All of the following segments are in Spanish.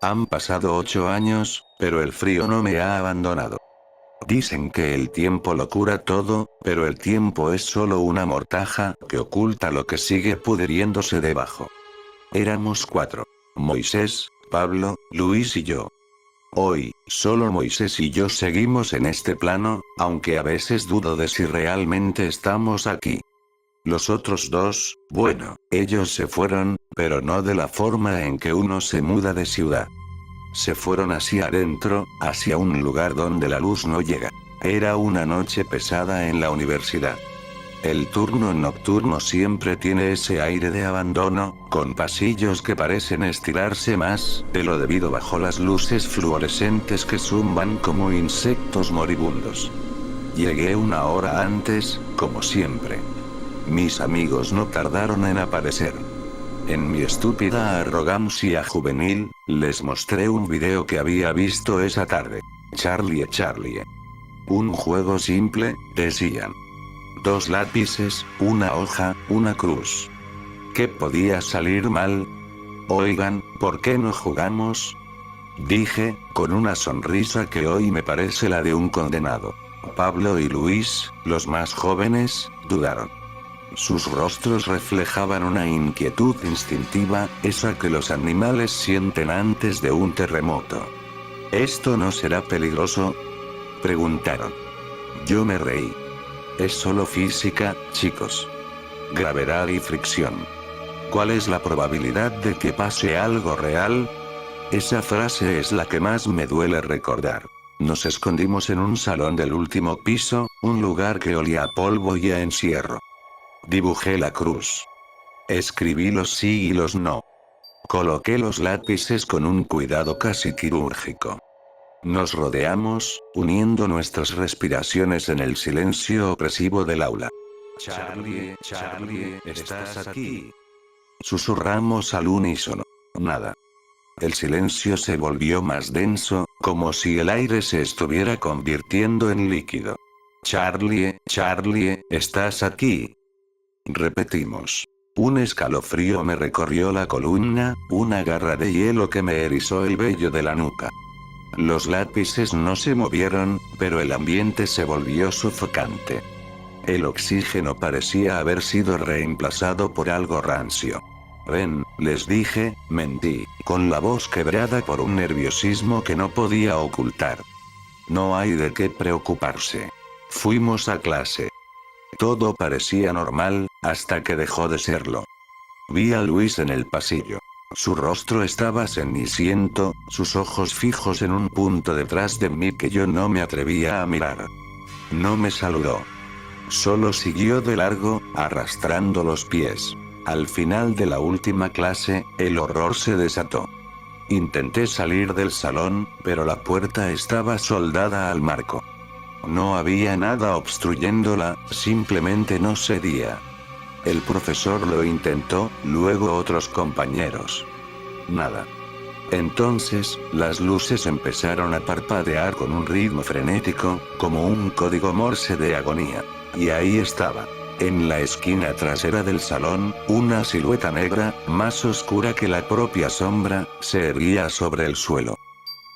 Han pasado 8 años, pero el frío no me ha abandonado. Dicen que el tiempo lo cura todo, pero el tiempo es solo una mortaja que oculta lo que sigue pudriéndose debajo. Éramos 4. Moisés, Pablo, Luis y yo. Hoy, solo Moisés y yo seguimos en este plano, aunque a veces dudo de si realmente estamos aquí. Los otros dos, bueno, ellos se fueron, pero no de la forma en que uno se muda de ciudad. Se fueron hacia adentro, hacia un lugar donde la luz no llega. Era una noche pesada en la universidad. El turno nocturno siempre tiene ese aire de abandono, con pasillos que parecen estirarse más de lo debido bajo las luces fluorescentes que zumban como insectos moribundos. Llegué una hora antes, como siempre. Mis amigos no tardaron en aparecer. En mi estúpida arrogancia juvenil, les mostré un video que había visto esa tarde. Charlie. Un juego simple, decían. 2 lápices, una hoja, una cruz. ¿Qué podía salir mal? Oigan, ¿por qué no jugamos? Dije, con una sonrisa que hoy me parece la de un condenado. Pablo y Luis, los más jóvenes, dudaron. Sus rostros reflejaban una inquietud instintiva, esa que los animales sienten antes de un terremoto. ¿Esto no será peligroso?, preguntaron. Yo me reí. Es solo física, chicos. Gravedad y fricción. ¿Cuál es la probabilidad de que pase algo real? Esa frase es la que más me duele recordar. Nos escondimos en un salón del último piso, un lugar que olía a polvo y a encierro. Dibujé la cruz. Escribí los sí y los no. Coloqué los lápices con un cuidado casi quirúrgico. Nos rodeamos, uniendo nuestras respiraciones en el silencio opresivo del aula. Charlie, ¿estás aquí? Susurramos al unísono. Nada. El silencio se volvió más denso, como si el aire se estuviera convirtiendo en líquido. Charlie, ¿estás aquí? Repetimos. Un escalofrío me recorrió la columna, una garra de hielo que me erizó el vello de la nuca. Los lápices no se movieron, pero el ambiente se volvió sofocante. El oxígeno parecía haber sido reemplazado por algo rancio. Ven, les dije, mentí, con la voz quebrada por un nerviosismo que no podía ocultar. No hay de qué preocuparse. Fuimos a clase. Todo parecía normal, hasta que dejó de serlo. Vi a Luis en el pasillo. Su rostro estaba ceniciento, sus ojos fijos en un punto detrás de mí que yo no me atrevía a mirar. No me saludó. Solo siguió de largo, arrastrando los pies. Al final de la última clase, el horror se desató. Intenté salir del salón, pero la puerta estaba soldada al marco. No había nada obstruyéndola, simplemente no cedía. El profesor lo intentó, luego otros compañeros. Nada. Entonces, las luces empezaron a parpadear con un ritmo frenético, como un código Morse de agonía. Y ahí estaba. En la esquina trasera del salón, una silueta negra, más oscura que la propia sombra, se erguía sobre el suelo.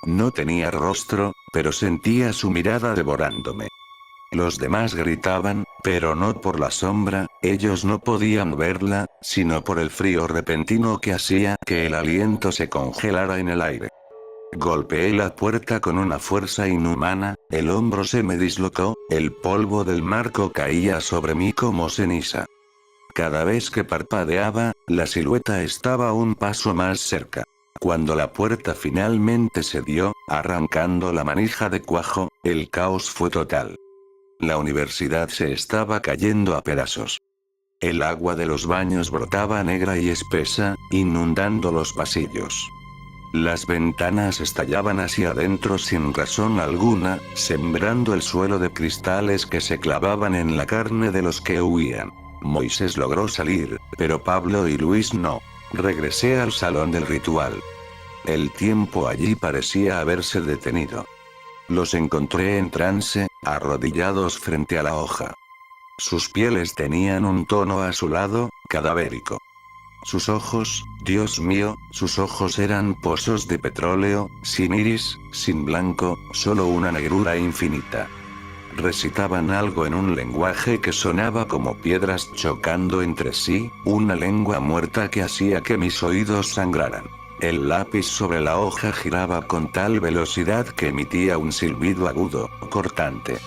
No tenía rostro, pero sentía su mirada devorándome. Los demás gritaban, pero no por la sombra, ellos no podían verla, sino por el frío repentino que hacía que el aliento se congelara en el aire. Golpeé la puerta con una fuerza inhumana, el hombro se me dislocó, el polvo del marco caía sobre mí como ceniza. Cada vez que parpadeaba, la silueta estaba un paso más cerca. Cuando la puerta finalmente cedió, arrancando la manija de cuajo, el caos fue total. La universidad se estaba cayendo a pedazos. El agua de los baños brotaba negra y espesa, inundando los pasillos. Las ventanas estallaban hacia adentro sin razón alguna, sembrando el suelo de cristales que se clavaban en la carne de los que huían. Moisés logró salir, pero Pablo y Luis no. Regresé al salón del ritual. El tiempo allí parecía haberse detenido. Los encontré en trance, arrodillados frente a la hoja. Sus pieles tenían un tono azulado, cadavérico. Sus ojos, Dios mío, sus ojos eran pozos de petróleo, sin iris, sin blanco, solo una negrura infinita. Recitaban algo en un lenguaje que sonaba como piedras chocando entre sí, una lengua muerta que hacía que mis oídos sangraran. El lápiz sobre la hoja giraba con tal velocidad que emitía un silbido agudo, cortante.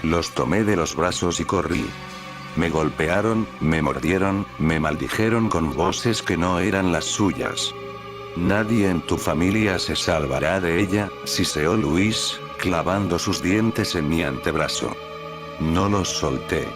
Los tomé de los brazos y corrí. Me golpearon, me mordieron, me maldijeron con voces que no eran las suyas. Nadie en tu familia se salvará de ella, siseó Luis, clavando sus dientes en mi antebrazo. No los solté.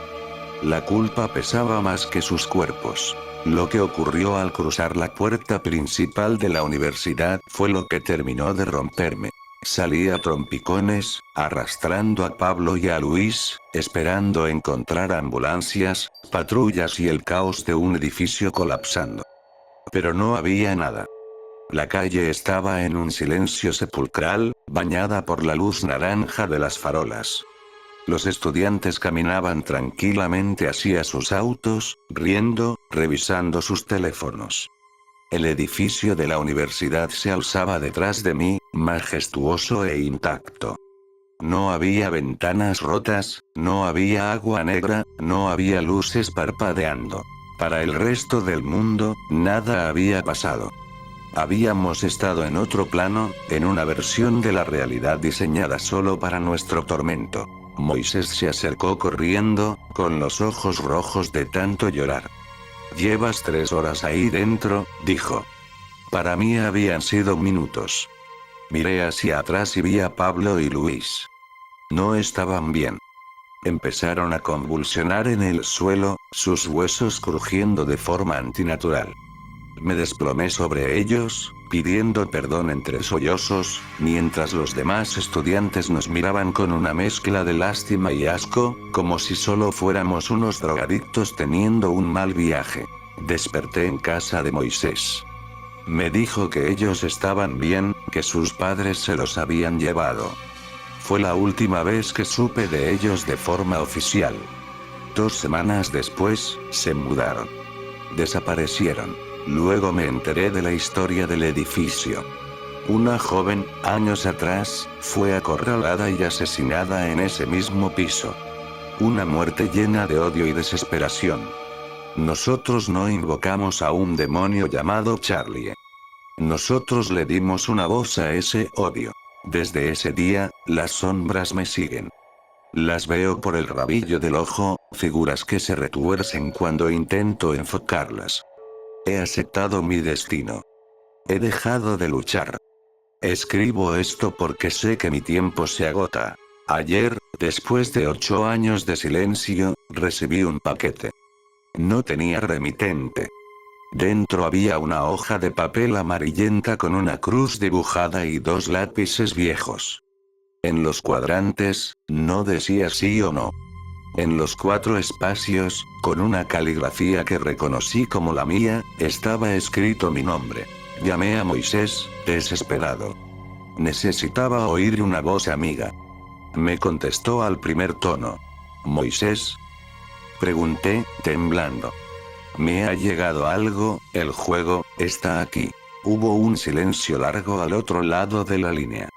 La culpa pesaba más que sus cuerpos. Lo que ocurrió al cruzar la puerta principal de la universidad fue lo que terminó de romperme. Salí a trompicones, arrastrando a Pablo y a Luis, esperando encontrar ambulancias, patrullas y el caos de un edificio colapsando. Pero no había nada. La calle estaba en un silencio sepulcral, bañada por la luz naranja de las farolas. Los estudiantes caminaban tranquilamente hacia sus autos, riendo, revisando sus teléfonos. El edificio de la universidad se alzaba detrás de mí, majestuoso e intacto. No había ventanas rotas, no había agua negra, no había luces parpadeando. Para el resto del mundo, nada había pasado. Habíamos estado en otro plano, en una versión de la realidad diseñada solo para nuestro tormento. Moisés se acercó corriendo, con los ojos rojos de tanto llorar. «Llevas 3 horas ahí dentro», dijo. Para mí habían sido minutos. Miré hacia atrás y vi a Pablo y Luis. No estaban bien. Empezaron a convulsionar en el suelo, sus huesos crujiendo de forma antinatural. Me desplomé sobre ellos, pidiendo perdón entre sollozos, mientras los demás estudiantes nos miraban con una mezcla de lástima y asco, como si solo fuéramos unos drogadictos teniendo un mal viaje. Desperté en casa de Moisés. Me dijo que ellos estaban bien, que sus padres se los habían llevado. Fue la última vez que supe de ellos de forma oficial. 2 semanas después, se mudaron. Desaparecieron. Luego me enteré de la historia del edificio. Una joven, años atrás, fue acorralada y asesinada en ese mismo piso. Una muerte llena de odio y desesperación. Nosotros no invocamos a un demonio llamado Charlie. Nosotros le dimos una voz a ese odio. Desde ese día, las sombras me siguen. Las veo por el rabillo del ojo, figuras que se retuercen cuando intento enfocarlas. He aceptado mi destino. He dejado de luchar. Escribo esto porque sé que mi tiempo se agota. Ayer, después de 8 años de silencio, recibí un paquete. No tenía remitente. Dentro había una hoja de papel amarillenta con una cruz dibujada y 2 lápices viejos. En los cuadrantes, no decía sí o no. En los 4 espacios, con una caligrafía que reconocí como la mía, estaba escrito mi nombre. Llamé a Moisés, desesperado. Necesitaba oír una voz amiga. Me contestó al primer tono. «Moisés», pregunté, temblando. «Me ha llegado algo, el juego está aquí». Hubo un silencio largo al otro lado de la línea.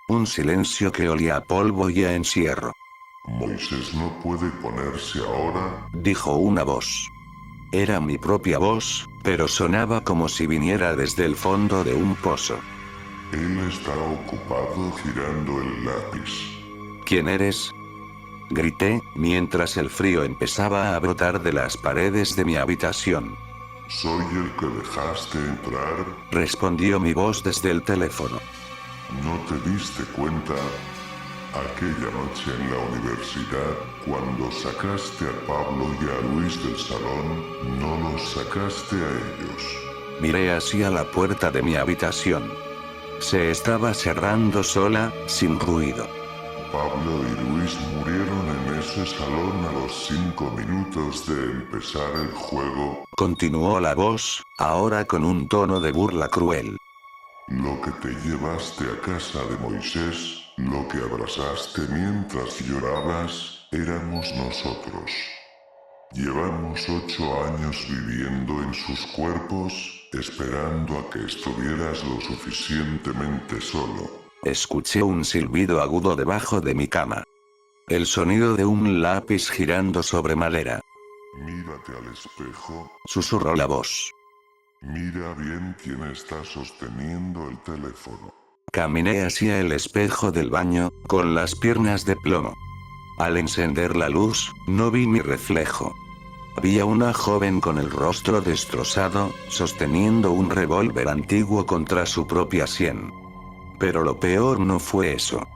Un silencio que olía a polvo y a encierro. «Moisés no puede ponerse ahora», dijo una voz. Era mi propia voz, pero sonaba como si viniera desde el fondo de un pozo. «Él está ocupado girando el lápiz». «¿Quién eres?», grité, mientras el frío empezaba a brotar de las paredes de mi habitación. «Soy el que dejaste entrar», respondió mi voz desde el teléfono. «¿No te diste cuenta? Aquella noche en la universidad, cuando sacaste a Pablo y a Luis del salón, no los sacaste a ellos». Miré hacia la puerta de mi habitación. Se estaba cerrando sola, sin ruido. «Pablo y Luis murieron en ese salón a los 5 minutos de empezar el juego», continuó la voz, ahora con un tono de burla cruel. «Lo que te llevaste a casa de Moisés, lo que abrazaste mientras llorabas, éramos nosotros». Llevamos 8 años viviendo en sus cuerpos, esperando a que estuvieras lo suficientemente solo. Escuché un silbido agudo debajo de mi cama. El sonido de un lápiz girando sobre madera. Mírate al espejo. Susurró la voz. Mira bien quién está sosteniendo el teléfono. Caminé hacia el espejo del baño, con las piernas de plomo. Al encender la luz, no vi mi reflejo. Vi a una joven con el rostro destrozado, sosteniendo un revólver antiguo contra su propia sien. Pero lo peor no fue eso.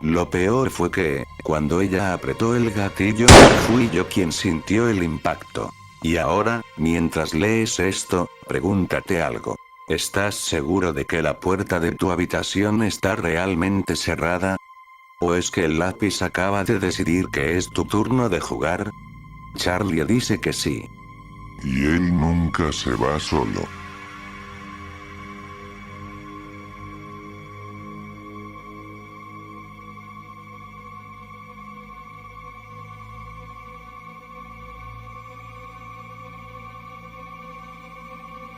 Lo peor fue que, cuando ella apretó el gatillo, fui yo quien sintió el impacto. Y ahora, mientras lees esto, pregúntate algo. ¿Estás seguro de que la puerta de tu habitación está realmente cerrada? ¿O es que el lápiz acaba de decidir que es tu turno de jugar? Charlie dice que sí. Y él nunca se va solo.